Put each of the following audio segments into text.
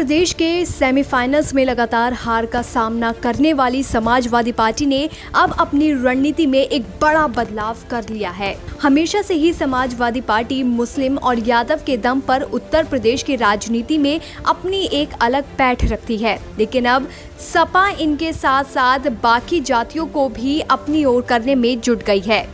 प्रदेश के सेमीफाइनल्स में लगातार हार का सामना करने वाली समाजवादी पार्टी ने अब अपनी रणनीति में एक बड़ा बदलाव कर लिया है। हमेशा से ही समाजवादी पार्टी मुस्लिम और यादव के दम पर उत्तर प्रदेश की राजनीति में अपनी एक अलग पैठ रखती है, लेकिन अब सपा इनके साथ साथ बाकी जातियों को भी अपनी ओर करने में जुट गई है।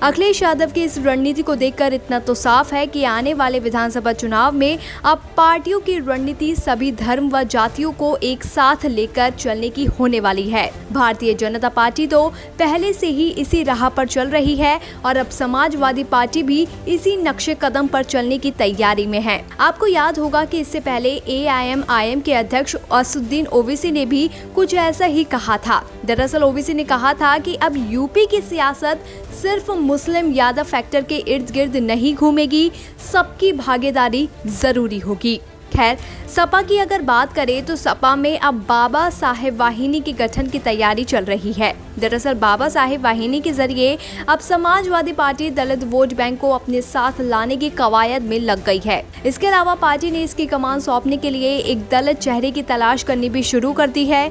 अखिलेश यादव की इस रणनीति को देखकर इतना तो साफ है कि आने वाले विधानसभा चुनाव में अब पार्टियों की रणनीति सभी धर्म व जातियों को एक साथ लेकर चलने की होने वाली है। भारतीय जनता पार्टी तो पहले से ही इसी राह पर चल रही है और अब समाजवादी पार्टी भी इसी नक्शे कदम पर चलने की तैयारी में है। आपको याद होगा कि इससे पहले AIMIM के अध्यक्ष असदुद्दीन ओवैसी ने भी कुछ ऐसा ही कहा था। दरअसल ओवैसी ने कहा था कि अब यूपी की सियासत सिर्फ मुस्लिम यादव फैक्टर के इर्द गिर्द नहीं घूमेगी, सबकी भागीदारी जरूरी होगी। खैर, सपा की अगर बात करें तो सपा में अब बाबा साहेब वाहिनी के गठन की तैयारी चल रही है। दरअसल बाबा साहेब वाहिनी के जरिए अब समाजवादी पार्टी दलित वोट बैंक को अपने साथ लाने की कवायद में लग गई है। इसके अलावा पार्टी ने इसकी कमान सौंपने के लिए एक दलित चेहरे की तलाश करनी भी शुरू कर दी है।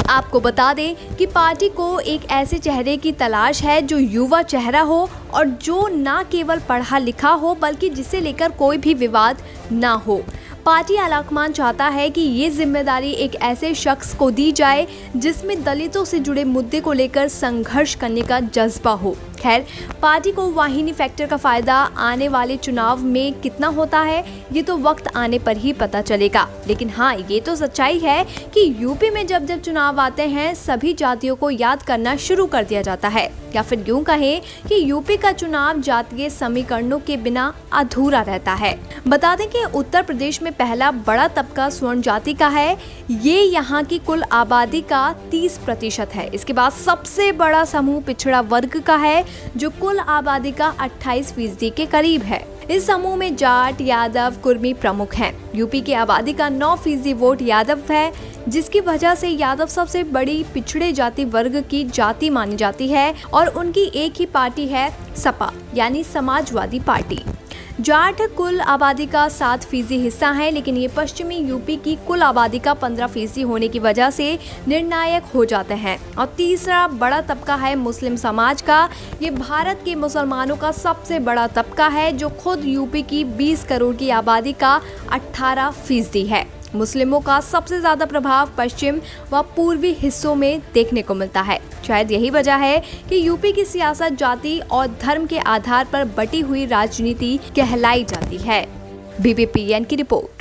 आपको बता दें कि पार्टी को एक ऐसे चेहरे की तलाश है जो युवा चेहरा हो और जो न केवल पढ़ा लिखा हो बल्कि जिसे लेकर कोई भी विवाद ना हो। पार्टी आलाकमान चाहता है कि ये जिम्मेदारी एक ऐसे शख्स को दी जाए जिसमें दलितों से जुड़े मुद्दे को लेकर संघर्ष करने का जज्बा हो। खैर, पार्टी को वाहिनी फैक्टर का फायदा आने वाले चुनाव में कितना होता है ये तो वक्त आने पर ही पता चलेगा, लेकिन हाँ, ये तो सच्चाई है कि यूपी में जब जब चुनाव आते हैं सभी जातियों को याद करना शुरू कर दिया जाता है, या फिर यूं कहें कि यूपी का चुनाव जातीय समीकरणों के बिना अधूरा रहता है। बता दें कि उत्तर प्रदेश में पहला बड़ा तबका स्वर्ण जाति का है। ये यहाँ की कुल आबादी का 30% है। इसके बाद सबसे बड़ा समूह पिछड़ा वर्ग का है जो कुल आबादी का 28% के करीब है। इस समूह में जाट, यादव, कुर्मी प्रमुख हैं। यूपी की आबादी का 9% वोट यादव है, जिसकी वजह से यादव सबसे बड़ी पिछड़े जाति वर्ग की जाति मानी जाती है और उनकी एक ही पार्टी है सपा यानी समाजवादी पार्टी। जाट कुल आबादी का 7% हिस्सा है, लेकिन ये पश्चिमी यूपी की कुल आबादी का 15% होने की वजह से निर्णायक हो जाते हैं। और तीसरा बड़ा तबका है मुस्लिम समाज का। ये भारत के मुसलमानों का सबसे बड़ा तबका है जो खुद यूपी की 20 करोड़ की आबादी का 18% है। मुस्लिमों का सबसे ज्यादा प्रभाव पश्चिम व पूर्वी हिस्सों में देखने को मिलता है। शायद यही वजह है कि यूपी की सियासत जाति और धर्म के आधार पर बटी हुई राजनीति कहलाई जाती है। BBPN की रिपोर्ट।